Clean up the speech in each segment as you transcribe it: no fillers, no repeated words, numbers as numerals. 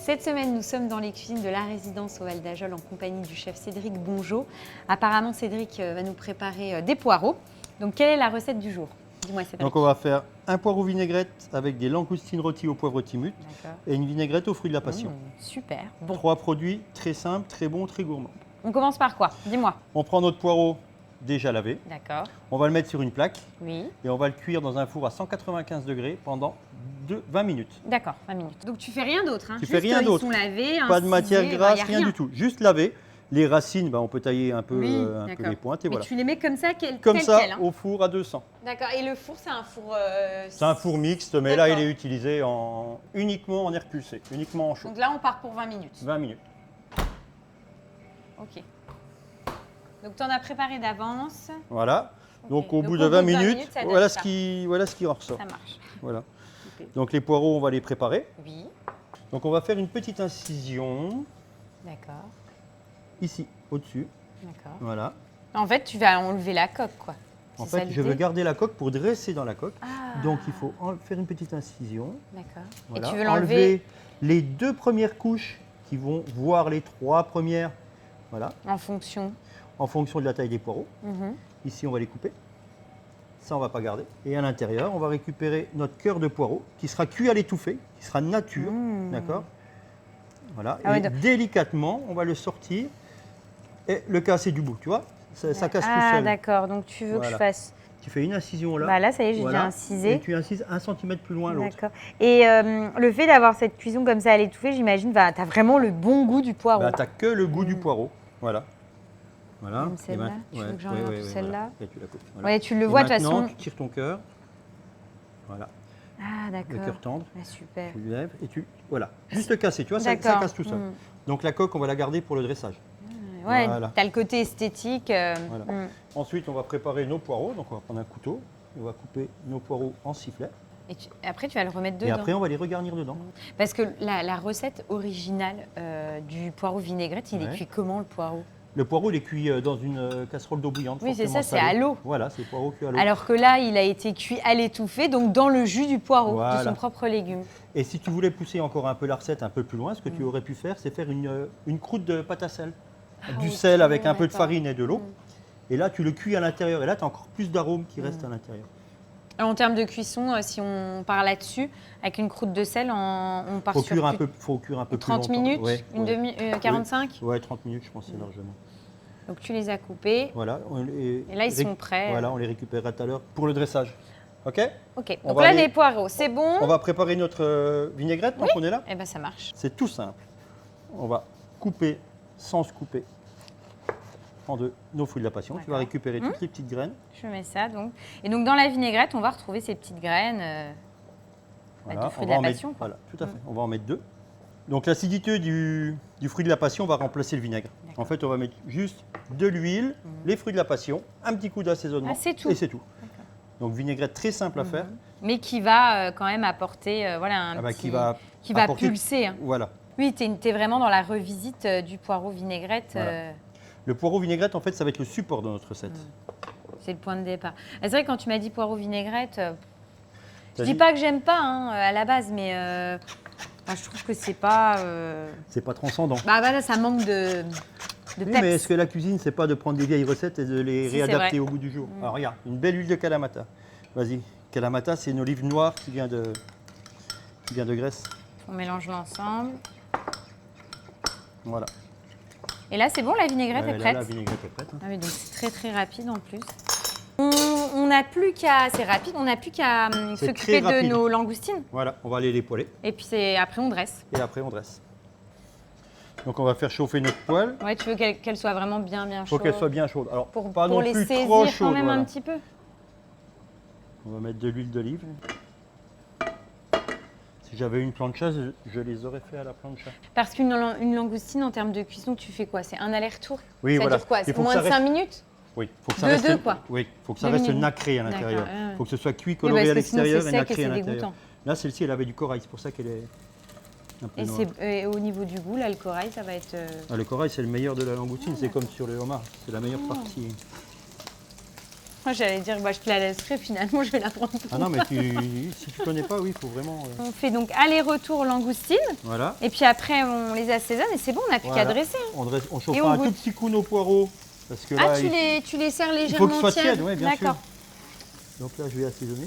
Cette semaine, nous sommes dans les cuisines de la résidence au Val d'Ajol en compagnie du chef Cédric Bongeot. Apparemment, Cédric va nous préparer des poireaux. Donc, quelle est la recette du jour? Dis-moi, Cédric. Donc, on va faire un poireau vinaigrette avec des langoustines rôties au poivre timut et une vinaigrette aux fruits de la passion. Super. Bon. 3 produits très simples, très bons, très gourmands. On commence par quoi? Dis-moi. On prend notre poireau déjà lavé. D'accord. On va le mettre sur une plaque. Oui. Et on va le cuire dans un four à 195 degrés pendant 20 minutes. D'accord, 20 minutes. Donc tu fais rien d'autre, hein? Tu fais rien d'autre. Ils sont lavés, pas de matière incisés, grasse, y a rien du tout. Juste laver. Les racines, on peut tailler un peu, peu les pointes et mais voilà. tu les mets comme ça, Comme ça, quel, hein. au four à 200. D'accord. Et le four, c'est un four... C'est un four mixte, mais là, il est utilisé uniquement en air pulsé, uniquement en chaud. Donc là, on part pour 20 minutes. 20 minutes. Ok. Donc tu en as préparé d'avance. Voilà. Okay. Donc au bout de 20 minutes, voilà ce qui ressort. Ça marche. Voilà. Okay. Donc les poireaux, on va les préparer. Oui. Donc on va faire une petite incision. D'accord. Ici, au-dessus. D'accord. Voilà. En fait, tu vas enlever la coque, quoi. En fait, je veux garder la coque pour dresser dans la coque. Ah. Donc il faut faire une petite incision. D'accord. Voilà. Et tu veux l'enlever? Enlever les 2 premières couches qui vont voir les 3 premières. Voilà. En fonction de la taille des poireaux. Ici, on va les couper. Ça, on ne va pas garder. Et à l'intérieur, on va récupérer notre cœur de poireau qui sera cuit à l'étouffée, qui sera nature. D'accord. Voilà. Ah et ouais, délicatement, on va le sortir et le casser du bout. Tu vois, ça casse tout seul. Ah, d'accord. Donc, tu veux que je fasse... Tu fais une incision là. Bah là, ça y est, j'ai déjà incisé. Et tu incises 1 cm plus loin l'autre. D'accord. Et le fait d'avoir cette cuisson comme ça à l'étouffée, j'imagine, tu as vraiment le bon goût du poireau. Tu n'as que le goût du poireau. Voilà. Voilà. Comme celle-là. Tu veux que j'enlève celle-là? Et tu la coupes. Voilà. Ouais, tu le vois de toute façon. Tu tires ton cœur. Voilà. Ah, d'accord. Le cœur tendre. Ah, super. Tu lèves et tu... Voilà. Juste casser, tu vois, ça casse tout seul. Donc la coque, on va la garder pour le dressage. Ouais, voilà. Tu as le côté esthétique. Voilà. Ensuite, on va préparer nos poireaux. Donc on va prendre un couteau. On va couper nos poireaux en sifflet. Et après, tu vas le remettre dedans. Et après, on va les regarnir dedans. Parce que la recette originale du poireau vinaigrette, il est cuit comment, le poireau? Le poireau, il est cuit dans une casserole d'eau bouillante. Oui, c'est ça, c'est à l'eau. Voilà, c'est le poireau cuit à l'eau. Alors que là, il a été cuit à l'étouffée, donc dans le jus du poireau, de son propre légume. Et si tu voulais pousser encore un peu la recette un peu plus loin, ce que tu aurais pu faire, c'est faire une croûte de pâte à sel. Du sel avec un peu de farine et de l'eau. Et là, tu le cuis à l'intérieur. Et là, tu as encore plus d'arômes qui restent à l'intérieur. En termes de cuisson, si on part là-dessus, avec une croûte de sel, on part sur faut cuire un peu 30 plus longtemps. minutes, Ouais, 45 Ouais, 30 minutes, je pense, c'est largement. Donc tu les as coupés. Voilà. Et là, ils sont prêts. Voilà, on les récupérera tout à l'heure pour le dressage. OK? OK. Donc là, les poireaux, c'est bon. On va préparer notre vinaigrette, donc on est là. Eh bien, ça marche. C'est tout simple. On va couper sans se couper en deux nos fruits de la passion. Tu vas récupérer toutes les petites graines. Je mets ça donc. Et donc dans la vinaigrette, on va retrouver ces petites graines du fruit de la passion. Voilà, tout à fait. On va en mettre 2. Donc l'acidité du fruit de la passion va remplacer le vinaigre. En fait, on va mettre juste de l'huile, les fruits de la passion, un petit coup d'assaisonnement. C'est tout. Et c'est tout. Donc vinaigrette très simple à faire. Mais qui va quand même apporter qui va pulser. Hein. Voilà. Oui, tu es vraiment dans la revisite du poireau vinaigrette. Voilà. Le poireau vinaigrette, en fait, ça va être le support de notre recette. C'est le point de départ. C'est vrai que quand tu m'as dit poireau vinaigrette, je dis pas que j'aime pas à la base, mais je trouve que c'est pas... C'est pas transcendant. Bah voilà, ça manque de peps. Mais est-ce que la cuisine, c'est pas de prendre des vieilles recettes et de les réadapter au goût du jour? Alors regarde, une belle huile de Kalamata. Vas-y, Kalamata, c'est une olive noire qui vient de Grèce. On mélange l'ensemble. Voilà. Et là, c'est bon, la vinaigrette est prête? La vinaigrette est prête. Hein. Ah oui, donc c'est très très rapide en plus. On n'a plus qu'à, c'est rapide, on n'a plus qu'à s'occuper de nos langoustines. Voilà, on va aller les poêler. Et puis après on dresse. Et après on dresse. Donc on va faire chauffer notre poêle. Ouais, tu veux qu'elle soit vraiment bien chaude. Il faut qu'elle soit bien chaude. Alors pour pas non les plus saisir trop chaude. Quand même un petit peu. On va mettre de l'huile d'olive. Si j'avais une plancha, je les aurais fait à la plancha. Parce qu'une langoustine, en termes de cuisson, tu fais quoi? C'est un aller-retour? Oui, ça dure quoi? C'est moins de 5 minutes? Oui, faut que ça reste, quoi. Oui, faut que ça reste nacré à l'intérieur. Il faut que ce soit cuit, coloré à l'extérieur et nacré à l'intérieur. Là, celle-ci, elle avait du corail, c'est pour ça qu'elle est un peu noire. Et au niveau du goût, là, le corail, ça va être... Le corail, c'est le meilleur de la langoustine, c'est comme sur le homard, c'est la meilleure partie. Moi, j'allais dire, bah, je te la laisserai, finalement, je vais la prendre. Ah non, mais si tu connais pas, oui, il faut vraiment... On fait donc aller-retour langoustine. Voilà. Et puis après, on les assaisonne et c'est bon, on n'a plus qu'à dresser. Hein. On chauffe on un goûte. tout petit coup nos poireaux. Parce que là, Ah, tu les sers il légèrement faut qu'ils soient tièdes, oui, bien sûr. D'accord. Donc là, je vais assaisonner.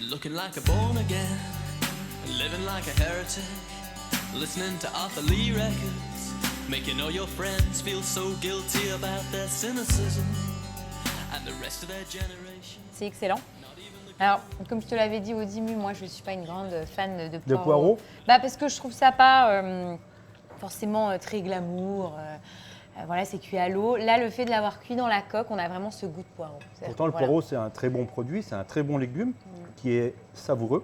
Looking like a born again, living like a heretic, listening to Arthur Lee records, making all your friends feel so guilty about their cynicism and the rest of their generation. C'est excellent. Alors, comme je te l'avais dit au début, moi je ne suis pas une grande fan de poireaux. De poireaux. Bah, parce que je trouve ça pas forcément très glamour. Voilà, c'est cuit à l'eau. Là, le fait de l'avoir cuit dans la coque, on a vraiment ce goût de poireau. Pourtant, le poireau, c'est un très bon produit, c'est un très bon légume qui est savoureux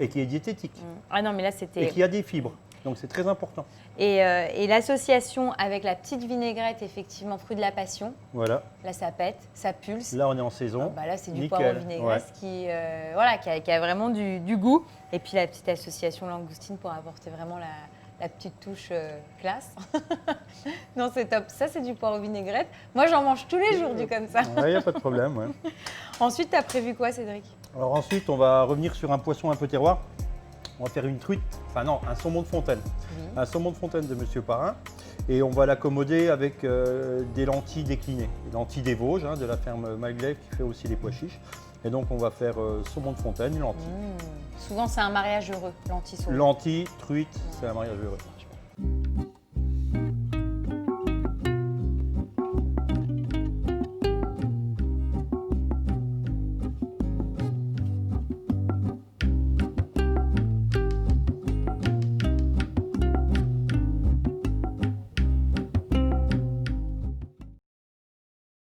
et qui est diététique. Ah non, mais là, c'était... Et qui a des fibres. Donc, c'est très important. Et l'association avec la petite vinaigrette, effectivement, fruit de la passion, Voilà. là, ça pète, ça pulse. Là, on est en saison. Bah là, c'est du Nickel. poireau vinaigrette Ouais. qui a vraiment du goût. Et puis, la petite association langoustine pour apporter vraiment la petite touche classe. Non, c'est top. Ça, c'est du poireau vinaigrette. Moi, j'en mange tous les jours du comme ça. Il n'y a pas de problème. Ouais. Ensuite, tu as prévu quoi, Cédric? Alors ensuite, on va revenir sur un poisson un peu terroir. On va faire une truite, enfin non, un saumon de fontaine. Oui. Un saumon de fontaine de Monsieur Parrain. Et on va l'accommoder avec des lentilles déclinées. Des lentilles des Vosges, de la ferme Maglev qui fait aussi des pois chiches. Et donc on va faire saumon de fontaine, lentilles. Souvent, c'est un mariage heureux, lentilles saumon. Lentilles, truite, c'est un mariage heureux.